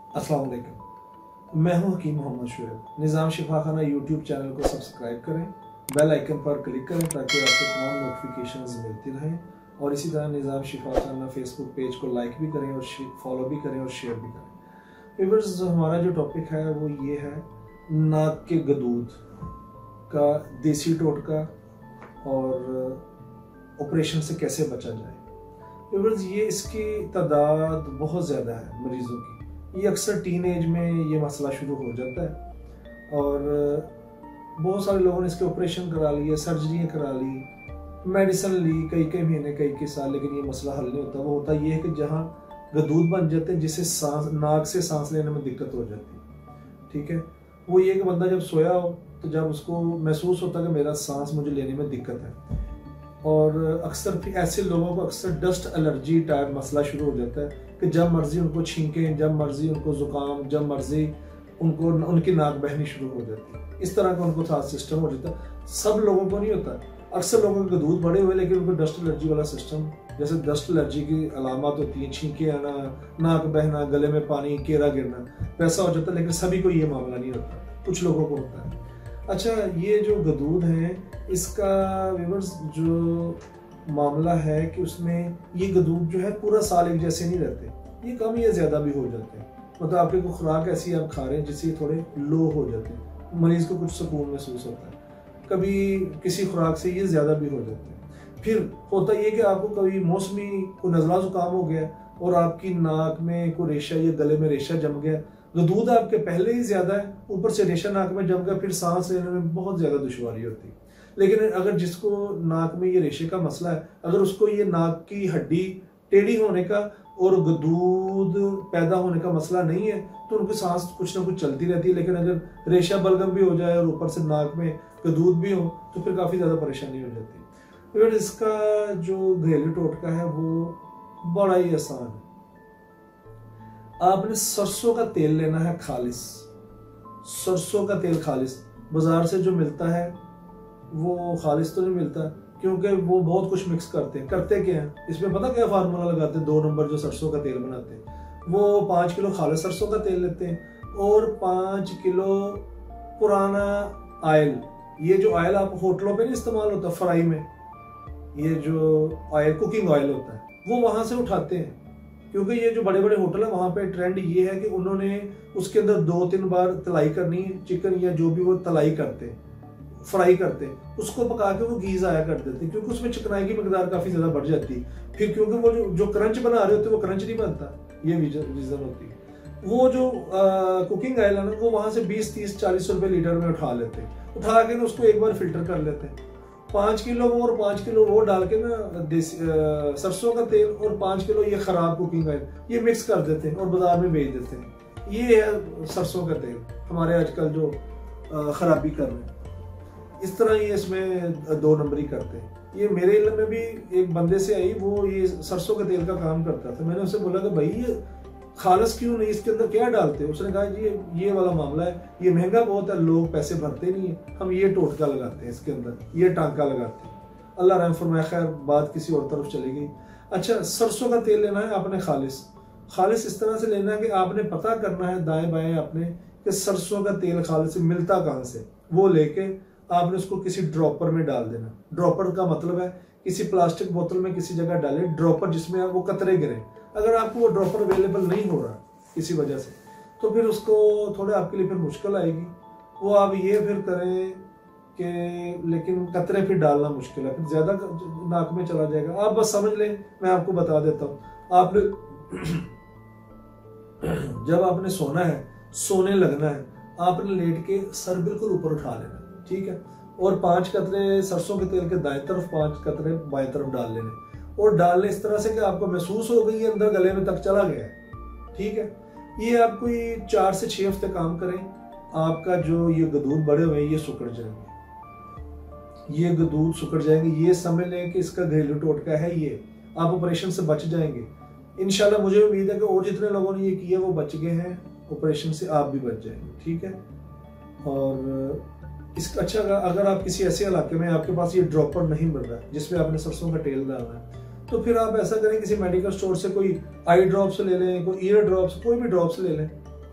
अस्सलाम वालेकुम, मैं हूं हकीम मोहम्मद शुएब। निज़ाम शिफा खाना यूट्यूब चैनल को सब्सक्राइब करें, बेल आइकन पर क्लिक करें ताकि आपको तमाम नोटिफिकेशंस मिलती रहें। और इसी तरह निज़ाम शिफा खाना फेसबुक पेज को लाइक भी करें और फॉलो भी करें और शेयर भी करें। व्यूअर्स, हमारा जो टॉपिक है वो ये है नाक के गदूद का देसी टोटका और ऑपरेशन से कैसे बचा जाए। व्यूअर्स, ये इसकी तादाद बहुत ज़्यादा है मरीज़ों की। ये अक्सर टीन एज में ये मसला शुरू हो जाता है और बहुत सारे लोगों ने इसके ऑपरेशन करा लिए, सर्जरियाँ करा ली, मेडिसिन ली कई कई महीने कई साल, लेकिन ये मसला हल नहीं होता। वो होता ये है कि जहाँ गदूद बन जाते हैं जिससे नाक से सांस लेने में दिक्कत हो जाती है। ठीक है, वो ये कि बंदा जब सोया हो तो जब उसको महसूस होता है कि मेरा सांस मुझे लेने में दिक्कत है, और अक्सर फिर ऐसे लोगों को अक्सर डस्ट एलर्जी टाइप मसला शुरू हो जाता है कि जब मर्जी उनको छींकें, जब मर्जी उनको जुकाम, जब मर्जी उनको उनकी नाक बहनी शुरू हो जाती है। इस तरह का उनको था सिस्टम हो जाता है। सब लोगों को नहीं होता, अक्सर लोगों के दूध बड़े हुए लेकिन उनको डस्ट एलर्जी वाला सिस्टम, जैसे डस्ट एलर्जी की अलामत होती है, छींके आना, नाक बहना, गले में पानी, केरा गिरना, वैसा हो जाता है। लेकिन सभी को ये मामला नहीं होता, कुछ लोगों को होता है। अच्छा, ये जो गदूद हैं इसका व्यूअर्स जो मामला है कि उसमें ये गदूद जो है पूरा साल एक जैसे नहीं रहते, ये कम या ज़्यादा भी हो जाते हैं। मतलब आपकी कोई खुराक ऐसी आप खा रहे हैं जिससे थोड़े लो हो जाते हैं, मरीज़ को कुछ सुकून महसूस होता है। कभी किसी खुराक से ये ज़्यादा भी हो जाते हैं। फिर होता ये कि आपको कभी मौसमी को नज़ला ज़ुकाम हो गया और आपकी नाक में कोई रेशा या गले में रेशा जम गया, गदूद आपके पहले ही ज़्यादा है, ऊपर से रेशा नाक में जम गया, फिर सांस लेने में बहुत ज़्यादा दुश्वारी होती है। लेकिन अगर जिसको नाक में ये रेशे का मसला है, अगर उसको ये नाक की हड्डी टेढ़ी होने का और गदूद पैदा होने का मसला नहीं है तो उनकी सांस कुछ ना कुछ चलती रहती है। लेकिन अगर रेशा बलगम भी हो जाए और ऊपर से नाक में गदूद भी हो तो फिर काफ़ी ज़्यादा परेशानी हो जाती है। फिर इसका जो घरेलू टोटका है वो बड़ा ही आसान है। आपने सरसों का तेल लेना है खालिस, सरसों का तेल खालिस। बाजार से जो मिलता है वो खालिस तो नहीं मिलता क्योंकि वो बहुत कुछ मिक्स करते हैं। करते क्या हैं, इसमें पता क्या फार्मूला लगाते हैं, 2 नंबर जो सरसों का तेल बनाते हैं वो 5 किलो खालिस सरसों का तेल लेते हैं और 5 किलो पुराना ऑयल। ये जो ऑयल आप होटलों पे नहीं इस्तेमाल होता फ्राई में, ये जो ऑयल कुकिंग ऑयल होता है वो वहां से उठाते हैं, क्योंकि ये जो बड़े बड़े होटल है वहां पे ट्रेंड ये है कि उन्होंने उसके अंदर 2-3 बार तलाई करनी है, चिकन या जो भी वो तलाई करते हैं, फ्राई करते हैं, उसको पका के वो घी ज़ाया कर देते हैं, क्योंकि उसमें चिकनाई की मकदार काफ़ी ज़्यादा बढ़ जाती है। फिर क्योंकि वो जो क्रंच बना रहे होते हैं वो क्रंच नहीं बनता, ये रीज़न होती है। वो जो कुकिंग ऑयल है ना वो वहाँ से 20-30-40 रुपये लीटर में उठा लेते हैं, उठा के ना उसको एक बार फिल्टर कर लेते हैं। 5 किलो वो और 5 किलो वो डाल के ना सरसों का तेल और 5 किलो ये खराब कुकिंग ऑयल ये मिक्स कर देते हैं और बाजार में बेच देते हैं। ये है सरसों का तेल हमारे आजकल जो खराबी कर रहे हैं। इस तरह ये इसमें 2 नंबरी करते हैं। ये मेरे इल्म में भी एक बंदे से आई, वो ये सरसों के तेल का काम करता था। मैंने उससे बोला कि भाई ये खालस क्यों नहीं, इसके अंदर क्या डालते हो? उसने कहा जी ये वाला मामला है, ये महंगा बहुत है, लोग पैसे भरते नहीं है, हम ये टोटका लगाते हैं, इसके अंदर ये टांका लगाते हैं। अल्लाह रहम फरमाए। खैर बात किसी और तरफ चली गई। अच्छा, सरसों का तेल लेना है आपने खालिस। खालिस इस तरह से लेना है कि आपने पता करना है दाएं बाएं आपने कि सरसों का तेल खालिस से मिलता कहाँ से। वो लेके आपने उसको किसी ड्रॉपर में डाल देना। ड्रॉपर का मतलब है किसी प्लास्टिक बोतल में किसी जगह डाले ड्रॉपर जिसमें वो कतरे गिरे। अगर आपको वो ड्रॉपर अवेलेबल नहीं हो रहा किसी वजह से तो फिर उसको थोड़े आपके लिए फिर मुश्किल आएगी। वो आप ये फिर करें कि लेकिन कतरे फिर डालना मुश्किल है, फिर ज़्यादा नाक में चला जाएगा। आप बस समझ लें, मैं आपको बता देता हूँ। आपने जब आपने सोना है, सोने लगना है, आपने लेट के सर बिल्कुल ऊपर उठा लेना, ठीक है, और 5 कतरे सरसों के तेल के दाएं तरफ, 5 कतरे बाएं तरफ डाल लेने और डालने इस तरह से कि आपको महसूस हो गई है अंदर गले में तक चला गया है। ठीक है, ये आपको 4 से 6 हफ्ते काम करें, आपका जो ये गदूद बड़े हुए ये सुकड़ जाएंगे, ये गदूद सुकड़ जाएंगे। ये समझ लें कि इसका घरेलू टोटका है ये, आप ऑपरेशन से बच जाएंगे इंशाल्लाह। मुझे उम्मीद है कि और जितने लोगों ने ये किया वो बच गए हैं ऑपरेशन से, आप भी बच जाएंगे। ठीक है, और इसका अच्छा अगर आप किसी ऐसे इलाके में आपके पास ये ड्रॉपर नहीं मिल रहा है जिसमें आपने सरसों का तेल डालना है तो फिर आप ऐसा करें, किसी मेडिकल स्टोर से कोई आई ड्रॉप्स ले लें, कोई ईयर ड्रॉप्स, कोई भी ड्रॉप्स ले लें,